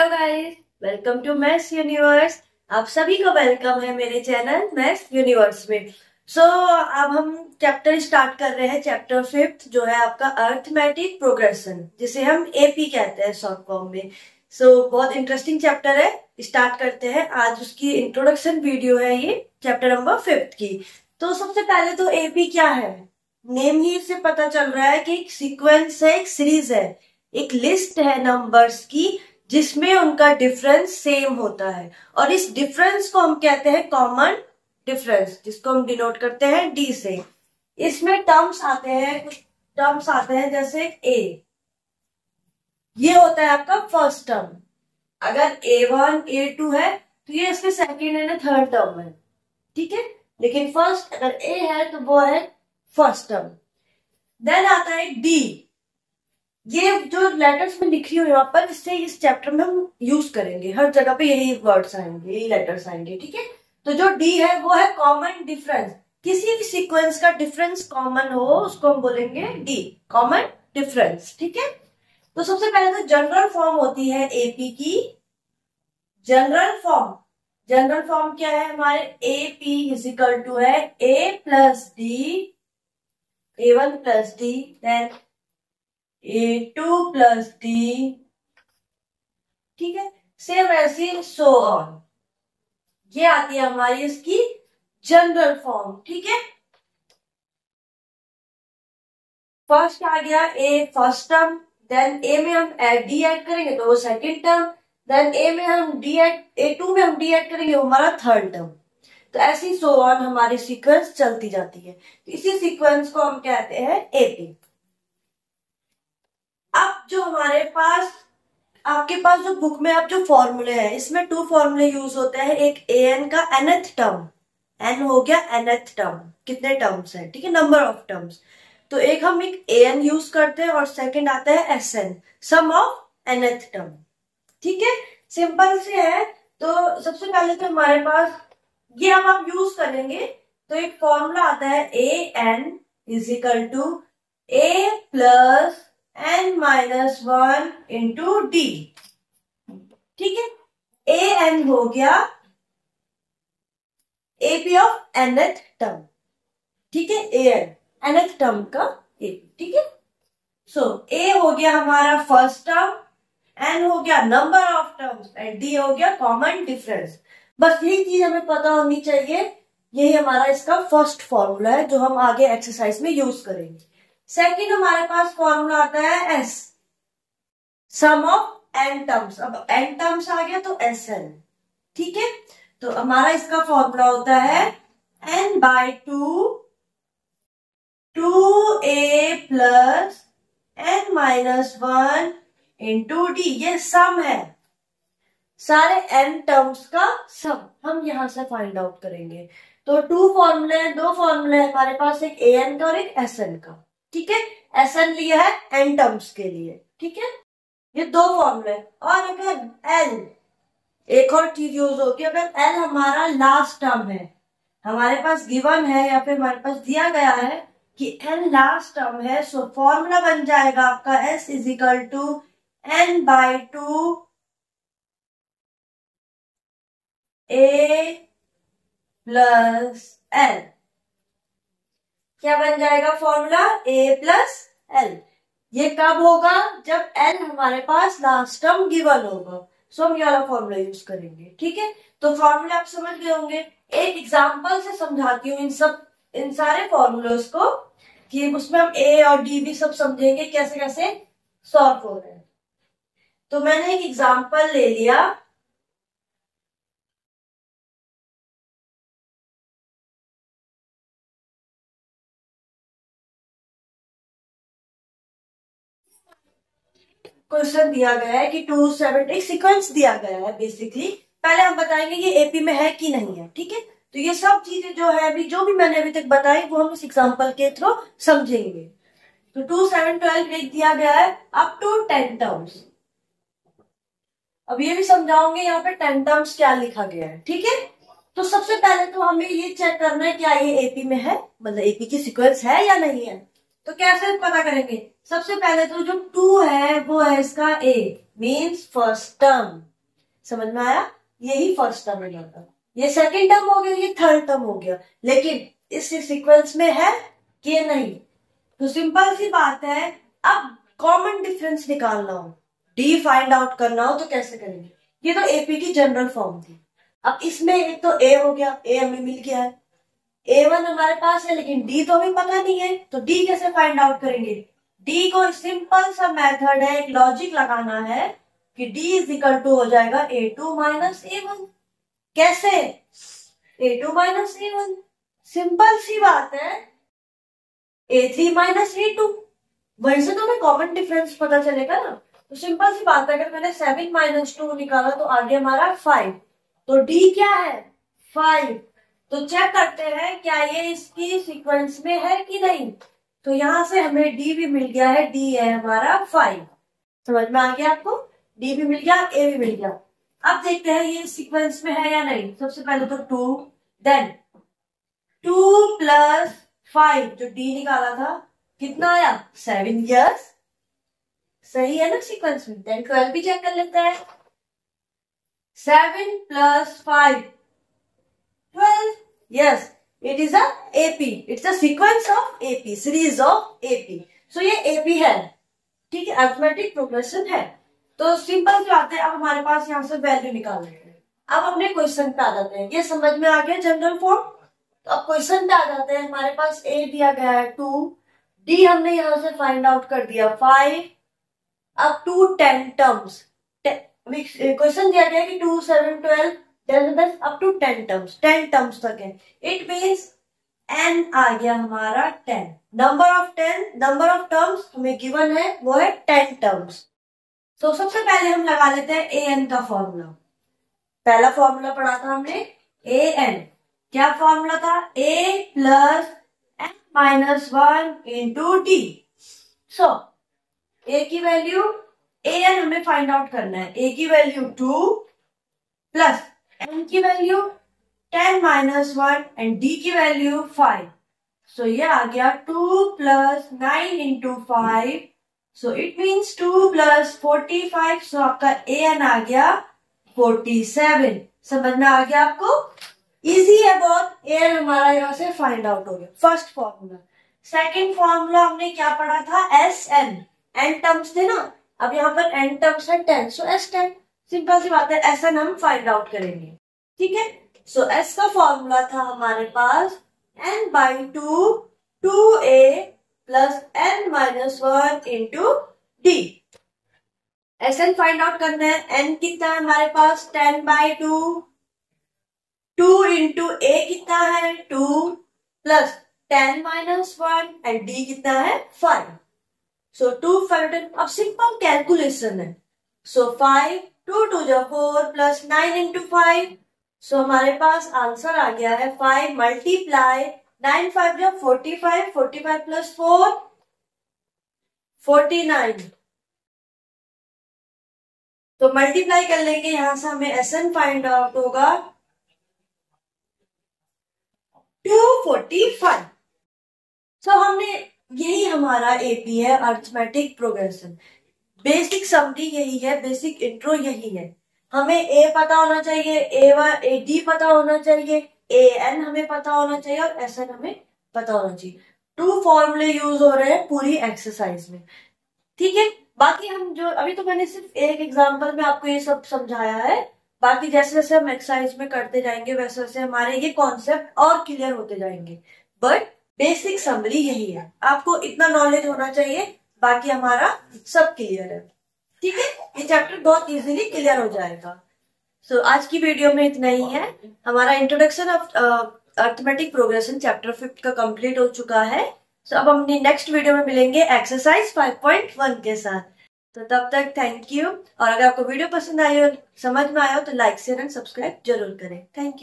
Hello guys, welcome to maths universe. आप सभी को वेलकम है मेरे चैनल मैथ्स यूनिवर्स में। अब हम चैप्टर स्टार्ट कर रहे हैं, चैप्टर 5 जो है आपका अर्थमेटिक प्रोग्रेशन, जिसे हम एपी कहते हैं शॉर्ट फॉर्म में। बहुत इंटरेस्टिंग चैप्टर है, स्टार्ट करते हैं। आज उसकी इंट्रोडक्शन वीडियो है ये चैप्टर नंबर 5 की। तो सबसे पहले तो एपी क्या है, नेम ही से पता चल रहा है कि एक सीक्वेंस है, एक सीरीज है, एक लिस्ट है नंबर्स की जिसमें उनका डिफरेंस सेम होता है। और इस डिफरेंस को हम कहते हैं कॉमन डिफरेंस, जिसको हम डिनोट करते हैं डी से। इसमें टर्म्स आते हैं, कुछ टर्म्स आते हैं जैसे ए, ये होता है आपका फर्स्ट टर्म। अगर A1 A2 है तो ये इसके सेकेंड एंड थर्ड टर्म है, ठीक है। लेकिन फर्स्ट अगर ए है तो वो है फर्स्ट टर्म। देन आता है डी, ये जो लेटर्स में लिखी हुई यहाँ पर, इससे इस चैप्टर में हम यूज करेंगे, हर जगह पे यही वर्ड्स आएंगे, यही लेटर्स आएंगे, ठीक है। तो जो डी है वो है कॉमन डिफरेंस, किसी भी सीक्वेंस का डिफरेंस कॉमन हो उसको हम बोलेंगे डी, कॉमन डिफरेंस, ठीक है। तो सबसे पहले तो जनरल फॉर्म होती है एपी की। जनरल फॉर्म क्या है हमारे, एपी इज इक्वल टू है A plus D, A1 plus D, then A2 plus D, ठीक है। सेम ऐसे सो ऑन, ये आती है हमारी इसकी जनरल फॉर्म, ठीक है। फर्स्ट आ गया ए फर्स्ट टर्म, देन ए में हम डी ऐड करेंगे तो वो सेकेंड टर्म, देन ए में हम डी ऐड, A2 में हम डी ऐड करेंगे वो हमारा थर्ड टर्म। तो ऐसी सो ऑन हमारी सीक्वेंस चलती जाती है। तो इसी सीक्वेंस को हम कहते हैं एपी। अब जो हमारे पास, आपके पास जो बुक में आप जो फॉर्मूले हैं, इसमें 2 फॉर्मूले यूज होते हैं। एक an का nth टर्म, n हो गया nth टर्म, कितने टर्म्स हैं, ठीक है, नंबर ऑफ टर्म्स। तो एक हम एक an यूज करते हैं और सेकंड आता है sn, sum of nth term, ठीक है। सिंपल से है। तो सबसे पहले तो हमारे पास ये अब आप यूज करेंगे, तो एक फॉर्मूला आता है an is equal to a plus n-1 into d, ठीक है। an हो गया AP ऑफ nth टर्म, ठीक है, an nth टर्म का AP, ठीक है। A हो गया हमारा फर्स्ट टर्म, n हो गया number of terms and d हो गया कॉमन डिफरेंस। बस यही चीज हमें पता होनी चाहिए। यही हमारा इसका फर्स्ट फॉर्मूला है जो हम आगे एक्सरसाइज में यूज करेंगे। सेकंड हमारे पास फॉर्मूला आता है S, sum of n terms. अब n टर्म्स आ गया तो Sn, ठीक है। तो हमारा इसका फॉर्मूला होता है n/2 2a plus n-1 into D, ये सम है, सारे n टर्म्स का सम हम यहां से फाइंड आउट करेंगे। तो 2 फॉर्मूले, 2 फॉर्मूले हमारे पास, एक an का और एक Sn का, ठीक है। Sn लिया है n टर्म्स के लिए, ठीक है, ये 2 फॉर्मूले। और अगर l, एक और चीज यूज होगी, अगर l हमारा लास्ट टर्म है, हमारे पास गिवन है या फिर हमारे पास दिया गया है कि l लास्ट टर्म है, सो फॉर्मूला बन जाएगा आपका S is equal to n/2 a plus l। क्या बन जाएगा फॉर्मूला, a प्लस l। ये कब होगा, जब l हमारे पास लास्ट टर्म गिवन होगा। सो हम ये वाला फॉर्मूला यूज करेंगे, ठीक है। तो फॉर्मूला आप समझ गए होंगे। एक एग्जांपल से समझाती हूँ इन सारे फॉर्मूलोस को, कि उसमें हम a और d भी सब समझेंगे कैसे कैसे सॉल्व हो रहे हैं। तो मैंने एक एग्जांपल ले लिया, क्वेश्चन दिया गया है कि 2 7, एक सीक्वेंस दिया गया है बेसिकली। पहले हम बताएंगे ये एपी में है कि नहीं है, ठीक है। तो ये सब चीजें जो है अभी, जो भी मैंने अभी तक बताई, वो हम इस एग्जांपल के थ्रू समझेंगे। तो 2 7 12 एक दिया गया है अप टू 10 टर्म्स। अब ये भी समझाऊंगे यहाँ पे 10 टर्म्स क्या लिखा गया है, ठीक है। तो सबसे पहले तो हमें ये चेक करना है क्या ये एपी में है, मतलब एपी की सीक्वेंस है या नहीं है। तो कैसे पता करेंगे, सबसे पहले तो जो 2 है वो है इसका ए, मीन्स फर्स्ट टर्म, समझ में आया? यही फर्स्ट टर्म में आता, ये सेकंड टर्म हो गया, ये थर्ड टर्म हो गया, लेकिन इस सीक्वेंस में है कि नहीं? तो सिंपल सी बात है, अब कॉमन डिफरेंस निकालना हो, डी फाइंड आउट करना हो तो कैसे करेंगे? ये तो एपी की जनरल फॉर्म थी। अब इसमें एक तो ए हो गया, ए हमें मिल गया है, A1 हमारे पास है, लेकिन D तो हमें पता नहीं है, तो D कैसे फाइंड आउट करेंगे? D को सिंपल सा मेथड है, एक लॉजिक लगाना है कि D इज इक्वल टू हो जाएगा A2 माइनस A1। कैसे? A2 माइनस A1, सिंपल सी बात है, A3 माइनस A2, वहीं से तो हमें कॉमन डिफरेंस पता चलेगा ना। तो सिंपल सी बात है, अगर मैंने 7 माइनस 2 निकाला तो आगे हमारा 5, तो D क्या है? 5। तो चेक करते हैं क्या ये इसकी सीक्वेंस में है कि नहीं। तो यहां से हमें डी भी मिल गया है, डी है हमारा 5। समझ में आ गया आपको? डी भी मिल गया, ए भी मिल गया। अब देखते हैं ये सीक्वेंस में है या नहीं। सबसे पहले तो 2, देन 2 प्लस 5, जो डी निकाला था कितना आया? 7 इयर्स। सही है ना सीक्वेंस में? देन 12 भी चेक कर लेते हैं। 7 plus 5 12. Yes, it is a AP. It's a sequence of AP, series of AP. So ये AP है, ठीक है, अरिथमेटिक प्रोग्रेशन है। तो सिंपल सी बात है, अब हमारे पास यहाँ से वैल्यू निकाल लेते हैं। अब अपने क्वेश्चन पे आ जाते हैं, ये समझ में आ गया जनरल फॉर्म। तो अब क्वेश्चन पे आ जाते हैं, हमारे पास A दिया गया है 2, D हमने यहाँ से फाइंड आउट कर दिया 5, अब 2 10 टर्म्स। क्वेश्चन दिया गया कि 2 7 12 up to 10 terms, 10 terms तक है। It means n आ गया हमारा 10। नंबर ऑफ टर्म्स हमें गिवन है, वो है 10 टर्म्स। तो सबसे पहले हम लगा लेते हैं an का फॉर्मूला। पहला फॉर्मूला पढ़ा था हमने an, क्या फॉर्मूला था? a plus n minus 1 into D. So a की वैल्यू, an हमें फाइंड आउट करना है, a की वैल्यू 2 प्लस n की वैल्यू 10 माइनस 1 एंड d की वैल्यू 5। सो ये आ गया 2 plus 9 into 5, so it means 2 plus 45। सो आपका an आ गया 47। समझ में आ गया आपको? इजी है बहुत। an हमारा यहाँ से फाइंड आउट हो गया, फर्स्ट फॉर्मूला। सेकेंड फॉर्मूला हमने क्या पढ़ा था? Sn, n टर्म्स थे ना, अब यहाँ पर n टर्म्स है 10, सो S10। सिंपल सी बात है, Sn हम फाइंड आउट करेंगे, ठीक है। सो S का फॉर्मूला था हमारे पास n/2 2a plus n minus 1 into D. Sn find out करना है, n कितना है हमारे पास? 10/2, 2 इंटू a कितना है? 2 प्लस 10 माइनस 1 एंड d कितना है? 5। सो 2 5। अब सिंपल कैलकुलेशन है। सो 5 2 2 जो 4 प्लस 9 इंटू 5। सो हमारे पास आंसर आ गया है 5 मल्टीप्लाई 9 5 जो 45, 45 प्लस 4 49। तो मल्टीप्लाई कर लेंगे, यहां से हमें Sn फाइंड आउट होगा 245। सो हमने, यही हमारा एपी है, अरिथमेटिक प्रोग्रेशन। बेसिक समरी यही है, बेसिक इंट्रो यही है। हमें ए पता होना चाहिए, डी पता होना चाहिए, an हमें पता होना चाहिए और Sn हमें पता होना चाहिए। 2 फॉर्मूले यूज हो रहे हैं पूरी एक्सरसाइज में, ठीक है। बाकी हम जो अभी तो मैंने सिर्फ एक एग्जांपल में आपको ये सब समझाया है, बाकी जैसे जैसे हम एक्सरसाइज में करते जाएंगे वैसे वैसे हमारे ये कॉन्सेप्ट और क्लियर होते जाएंगे। बट बेसिक समरी यही है, आपको इतना नॉलेज होना चाहिए, बाकी हमारा सब क्लियर है, ठीक है। ये चैप्टर बहुत इजीली क्लियर हो जाएगा। सो आज की वीडियो में इतना ही है। हमारा introduction of arithmetic progression chapter 5 का कंप्लीट हो चुका है। सो अब हम अपनी नेक्स्ट वीडियो में मिलेंगे एक्सरसाइज 5.1 के साथ। तो तब तक थैंक यू। और अगर आपको वीडियो पसंद आई हो, समझ में आया हो, तो लाइक शेयर एंड सब्सक्राइब जरूर करें। Thank you.